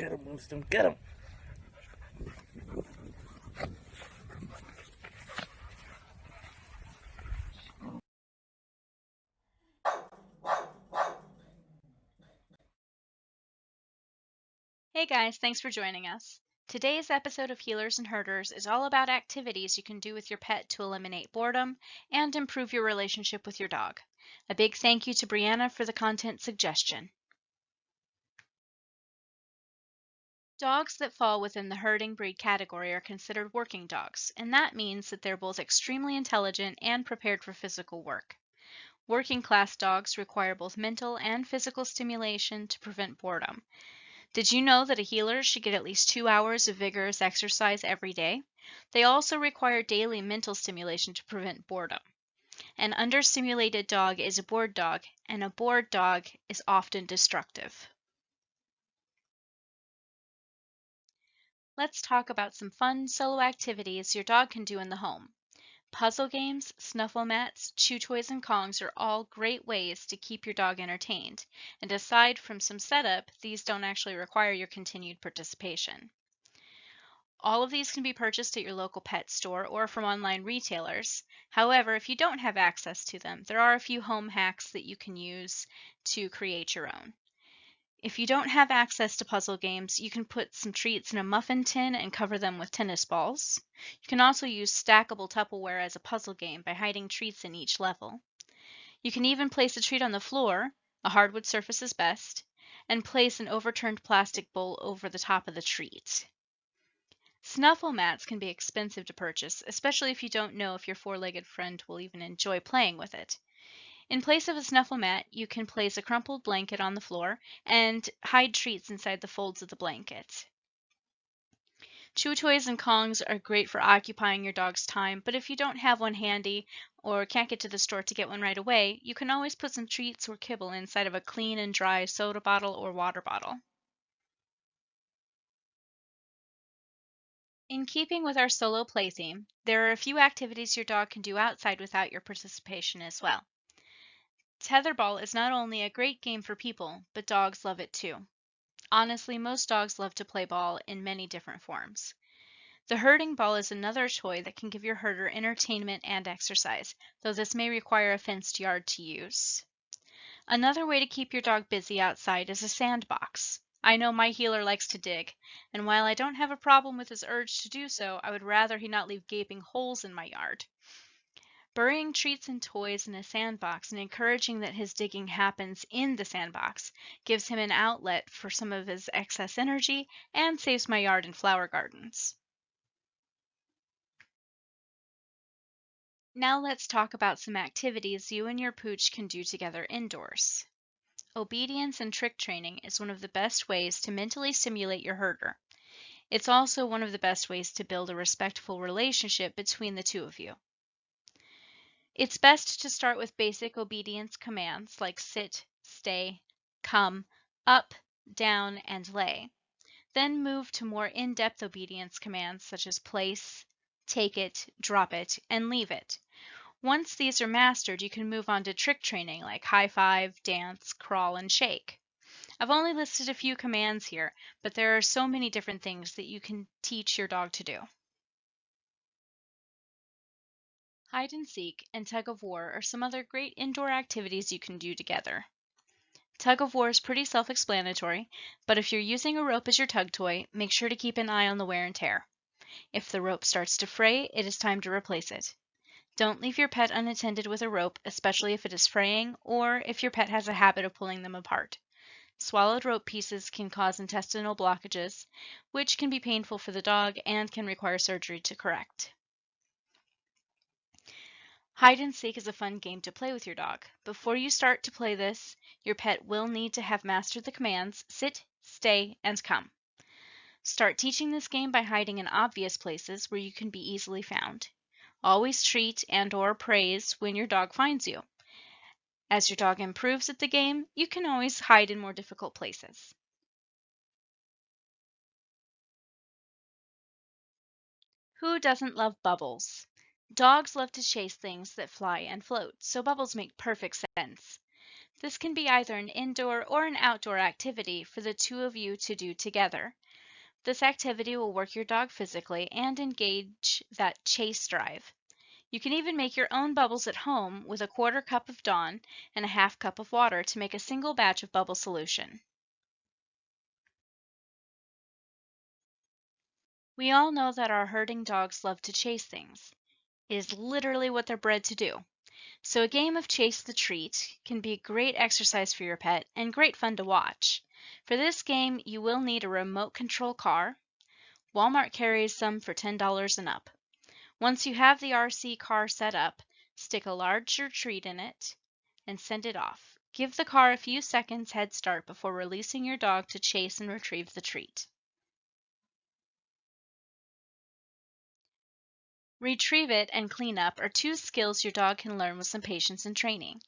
Get him, Winston, get him. Hey guys, thanks for joining us. Today's episode of Healers and Herders is all about activities you can do with your pet to eliminate boredom and improve your relationship with your dog. A big thank you to Brianna for the content suggestion. Dogs that fall within the herding breed category are considered working dogs, and that means that they're both extremely intelligent and prepared for physical work. Working class dogs require both mental and physical stimulation to prevent boredom. Did you know that a healer should get at least 2 hours of vigorous exercise every day? They also require daily mental stimulation to prevent boredom. An understimulated dog is a bored dog, and a bored dog is often destructive. Let's talk about some fun solo activities your dog can do in the home. Puzzle games, snuffle mats, chew toys, and Kongs are all great ways to keep your dog entertained, and aside from some setup, these don't actually require your continued participation. All of these can be purchased at your local pet store or from online retailers. However, if you don't have access to them, there are a few home hacks that you can use to create your own. If you don't have access to puzzle games, you can put some treats in a muffin tin and cover them with tennis balls. You can also use stackable Tupperware as a puzzle game by hiding treats in each level. You can even place a treat on the floor, a hardwood surface is best, and place an overturned plastic bowl over the top of the treat. Snuffle mats can be expensive to purchase, especially if you don't know if your four-legged friend will even enjoy playing with it. In place of a snuffle mat, you can place a crumpled blanket on the floor and hide treats inside the folds of the blanket. Chew toys and Kongs are great for occupying your dog's time, but if you don't have one handy or can't get to the store to get one right away, you can always put some treats or kibble inside of a clean and dry soda bottle or water bottle. In keeping with our solo play theme, there are a few activities your dog can do outside without your participation as well. Tetherball is not only a great game for people, but dogs love it too. Honestly, most dogs love to play ball in many different forms. The herding ball is another toy that can give your herder entertainment and exercise, though this may require a fenced yard to use. Another way to keep your dog busy outside is a sandbox. I know my healer likes to dig, and while I don't have a problem with his urge to do so, I would rather he not leave gaping holes in my yard. Burying treats and toys in a sandbox and encouraging that his digging happens in the sandbox gives him an outlet for some of his excess energy and saves my yard and flower gardens. Now let's talk about some activities you and your pooch can do together indoors. Obedience and trick training is one of the best ways to mentally stimulate your herder. It's also one of the best ways to build a respectful relationship between the two of you. It's best to start with basic obedience commands like sit, stay, come, up, down, and lay. Then move to more in-depth obedience commands such as place, take it, drop it, and leave it. Once these are mastered, you can move on to trick training like high five, dance, crawl, and shake. I've only listed a few commands here, but there are so many different things that you can teach your dog to do. Hide and seek and tug of war are some other great indoor activities you can do together. Tug of war is pretty self-explanatory, but if you're using a rope as your tug toy, make sure to keep an eye on the wear and tear. If the rope starts to fray, it is time to replace it. Don't leave your pet unattended with a rope, especially if it is fraying or if your pet has a habit of pulling them apart. Swallowed rope pieces can cause intestinal blockages, which can be painful for the dog and can require surgery to correct. Hide and seek is a fun game to play with your dog. Before you start to play this, your pet will need to have mastered the commands sit, stay, and come. Start teaching this game by hiding in obvious places where you can be easily found. Always treat and/or praise when your dog finds you. As your dog improves at the game, you can always hide in more difficult places. Who doesn't love bubbles? Dogs love to chase things that fly and float, so bubbles make perfect sense. This can be either an indoor or an outdoor activity for the two of you to do together. This activity will work your dog physically and engage that chase drive. You can even make your own bubbles at home with a quarter cup of Dawn and a half cup of water to make a single batch of bubble solution. We all know that our herding dogs love to chase things. It is literally what they're bred to do. So a game of Chase the Treat can be a great exercise for your pet and great fun to watch. For this game, you will need a remote control car. Walmart carries some for $10 and up. Once you have the RC car set up, stick a larger treat in it and send it off. Give the car a few seconds head start before releasing your dog to chase and retrieve the treat. Retrieve it and clean up are two skills your dog can learn with some patience and training.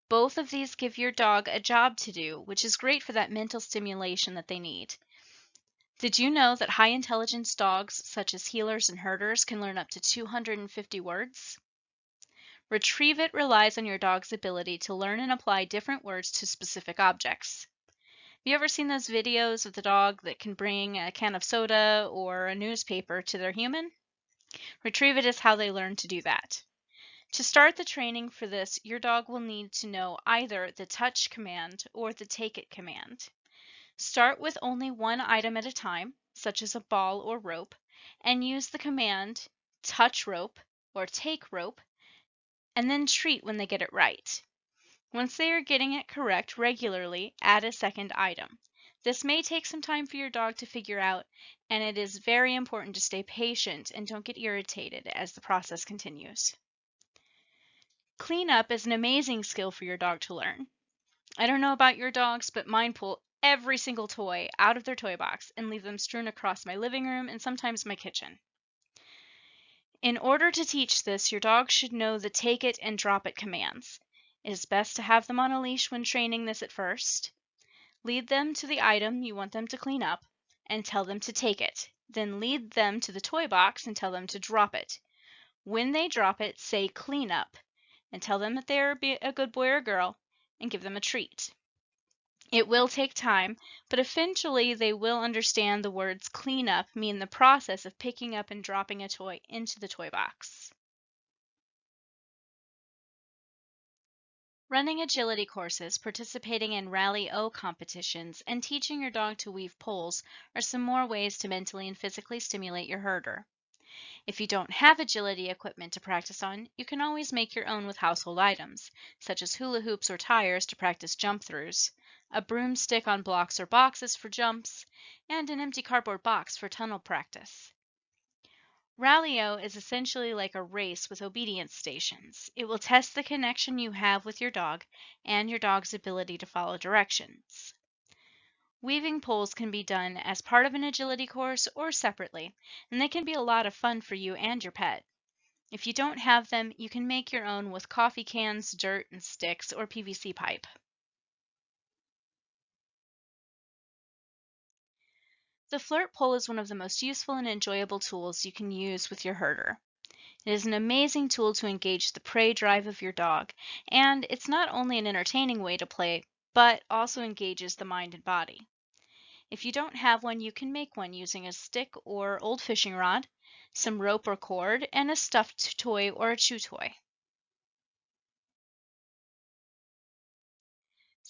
Both of these give your dog a job to do, which is great for that mental stimulation that they need. Did you know that high intelligence dogs, such as heelers and herders, can learn up to 250 words? Retrieve it relies on your dog's ability to learn and apply different words to specific objects. Have you ever seen those videos of the dog that can bring a can of soda or a newspaper to their human? Retrieve it is how they learn to do that. To start the training for this, your dog will need to know either the touch command or the take it command. Start with only one item at a time, such as a ball or rope, and use the command touch rope or take rope, and then treat when they get it right. Once they are getting it correct regularly, add a second item. This may take some time for your dog to figure out, and it is very important to stay patient and don't get irritated as the process continues. Cleanup is an amazing skill for your dog to learn. I don't know about your dogs, but mine pull every single toy out of their toy box and leave them strewn across my living room and sometimes my kitchen. In order to teach this, your dog should know the take it and drop it commands. It is best to have them on a leash when training this at first. Lead them to the item you want them to clean up and tell them to take it. Then lead them to the toy box and tell them to drop it. When they drop it, say clean up and tell them that they are a good boy or girl and give them a treat. It will take time, but eventually they will understand the words clean up mean the process of picking up and dropping a toy into the toy box. Running agility courses, participating in Rally-O competitions, and teaching your dog to weave poles are some more ways to mentally and physically stimulate your herder. If you don't have agility equipment to practice on, you can always make your own with household items, such as hula hoops or tires to practice jump-throughs, a broomstick on blocks or boxes for jumps, and an empty cardboard box for tunnel practice. Rally-O is essentially like a race with obedience stations. It will test the connection you have with your dog and your dog's ability to follow directions. Weaving poles can be done as part of an agility course or separately, and they can be a lot of fun for you and your pet. If you don't have them, you can make your own with coffee cans, dirt, and sticks, or PVC pipe. The Flirt Pull is one of the most useful and enjoyable tools you can use with your herder. It is an amazing tool to engage the prey drive of your dog, and it's not only an entertaining way to play, but also engages the mind and body. If you don't have one, you can make one using a stick or old fishing rod, some rope or cord, and a stuffed toy or a chew toy.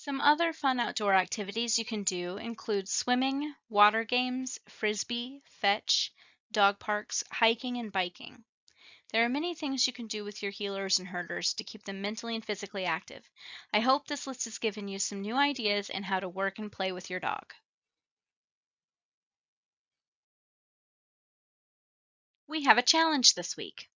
Some other fun outdoor activities you can do include swimming, water games, frisbee, fetch, dog parks, hiking, and biking. There are many things you can do with your healers and herders to keep them mentally and physically active. I hope this list has given you some new ideas in how to work and play with your dog. We have a challenge this week.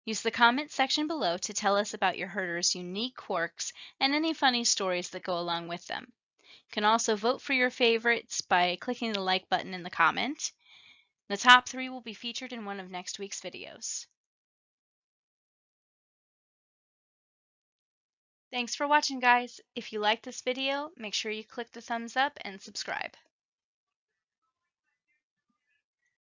Use the comment section below to tell us about your herder's unique quirks and any funny stories that go along with them. You can also vote for your favorites by clicking the like button in the comment. The top 3 will be featured in one of next week's videos. Thanks for watching, guys. If you liked this video, make sure you click the thumbs up and subscribe.